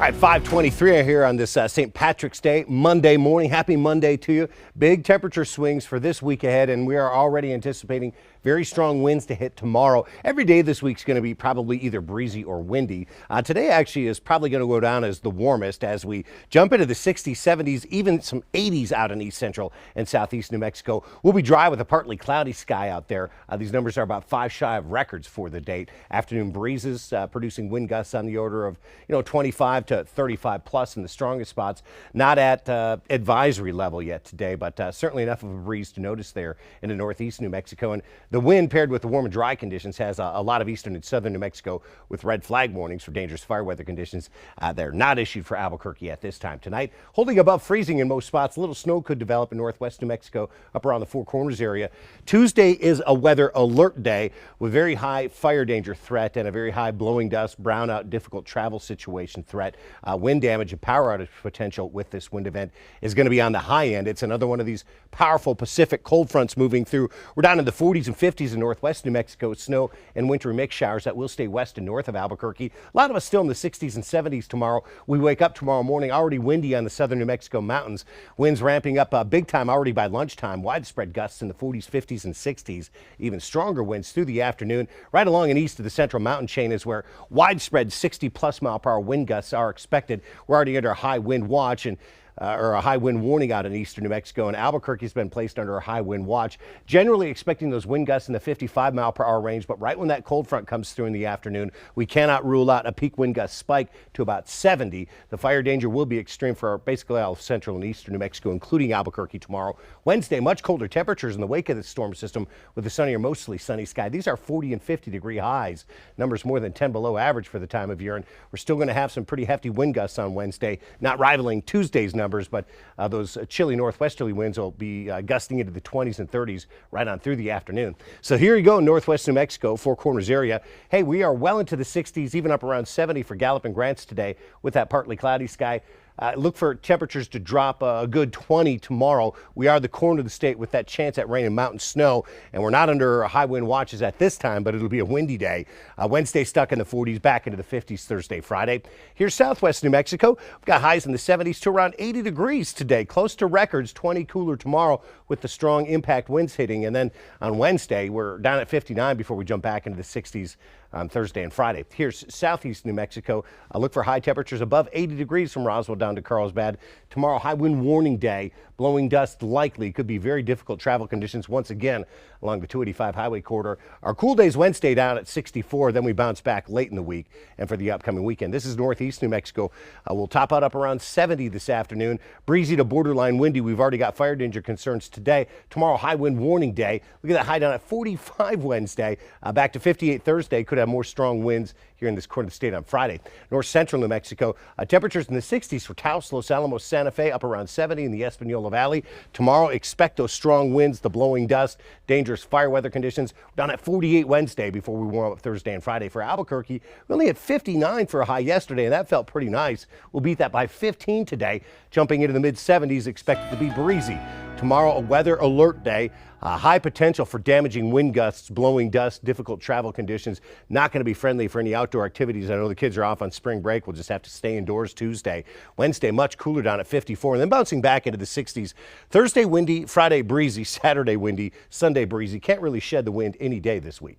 All right, 5:23 here on this St. Patrick's Day, Monday morning. Happy Monday to you. Big temperature swings for this week ahead, and we are already anticipating very strong winds to hit tomorrow. Every day this week's going to be probably either breezy or windy. Today actually is probably going to go down as the warmest as we jump into the 60s, 70s, even some 80s out in east central and southeast New Mexico. We'll be dry with a partly cloudy sky out there. These numbers are about 5 shy of records for the date. Afternoon breezes producing wind gusts on the order of 25 to 35 plus in the strongest spots. Not at advisory level yet today, but certainly enough of a breeze to notice there in the northeast New Mexico. And the wind paired with the warm and dry conditions has a lot of eastern and southern New Mexico with red flag warnings for dangerous fire weather conditions. They're not issued for Albuquerque at this time tonight. Holding above freezing in most spots. A little snow could develop in northwest New Mexico up around the Four Corners area. Tuesday is a weather alert day with very high fire danger threat and a very high blowing dust, brownout, difficult travel situation threat. Wind damage and power outage potential with this wind event is going to be on the high end. It's another one of these powerful Pacific cold fronts moving through. We're down in the 40s and 50s in northwest New Mexico with snow and wintry mix showers that will stay west and north of Albuquerque. A lot of us still in the 60s and 70s tomorrow. We wake up tomorrow morning already windy on the southern New Mexico mountains. Winds ramping up big time already by lunchtime. Widespread gusts in the 40s, 50s, and 60s. Even stronger winds through the afternoon. Right along and east of the central mountain chain is where widespread 60-plus mile-per-hour wind gusts are expected. We're already under a high wind watch or a high wind warning out in eastern New Mexico, and Albuquerque has been placed under a high wind watch. Generally expecting those wind gusts in the 55-mile-per-hour range, but right when that cold front comes through in the afternoon, we cannot rule out a peak wind gust spike to about 70. The fire danger will be extreme for basically all of central and eastern New Mexico, including Albuquerque tomorrow. Wednesday, much colder temperatures in the wake of the storm system with a sunny or mostly sunny sky. These are 40 and 50-degree highs, numbers more than 10 below average for the time of year, and we're still going to have some pretty hefty wind gusts on Wednesday, not rivaling Tuesday's numbers, but those chilly northwesterly winds will be gusting into the 20s and 30s right on through the afternoon. So here you go, northwest New Mexico, Four Corners area. Hey, we are well into the 60s, even up around 70 for Gallup and Grants today with that partly cloudy sky. Look for temperatures to drop a good 20 tomorrow. We are the corner of the state with that chance at rain and mountain snow, and we're not under high wind watches at this time, but it'll be a windy day. Wednesday stuck in the 40s, back into the 50s Thursday, Friday. Here's southwest New Mexico. We've got highs in the 70s to around 80 degrees today, close to records, 20 cooler tomorrow with the strong impact winds hitting. And then on Wednesday, we're down at 59 before we jump back into the 60s on Thursday and Friday. Here's southeast New Mexico. Look for high temperatures above 80 degrees from Roswell down to Carlsbad. Tomorrow, high wind warning day. Blowing dust likely. Could be very difficult travel conditions once again along the 285 highway corridor. Our cool days Wednesday down at 64. Then we bounce back late in the week and for the upcoming weekend. This is northeast New Mexico. We'll top out up around 70 this afternoon. Breezy to borderline windy. We've already got fire danger concerns today. Tomorrow, high wind warning day. Look at that high down at 45 Wednesday. Back to 58 Thursday. Could have more strong winds here in this corner of the state on Friday. North central New Mexico, temperatures in the 60s for Taos, Los Alamos, Santa Fe, up around 70 in the Espanola Valley. Tomorrow, expect those strong winds, the blowing dust, dangerous fire weather conditions. Down at 48 Wednesday before we warm up Thursday and Friday. For Albuquerque, we only had 59 for a high yesterday, and that felt pretty nice. We'll beat that by 15 today, jumping into the mid-70s, expected to be breezy. Tomorrow, a weather alert day. High potential for damaging wind gusts, blowing dust, difficult travel conditions. Not going to be friendly for any outdoor activities. I know the kids are off on spring break. We'll just have to stay indoors Tuesday. Wednesday, much cooler down at 54, and then bouncing back into the 60s. Thursday, windy. Friday, breezy. Saturday, windy. Sunday, breezy. Can't really shed the wind any day this week.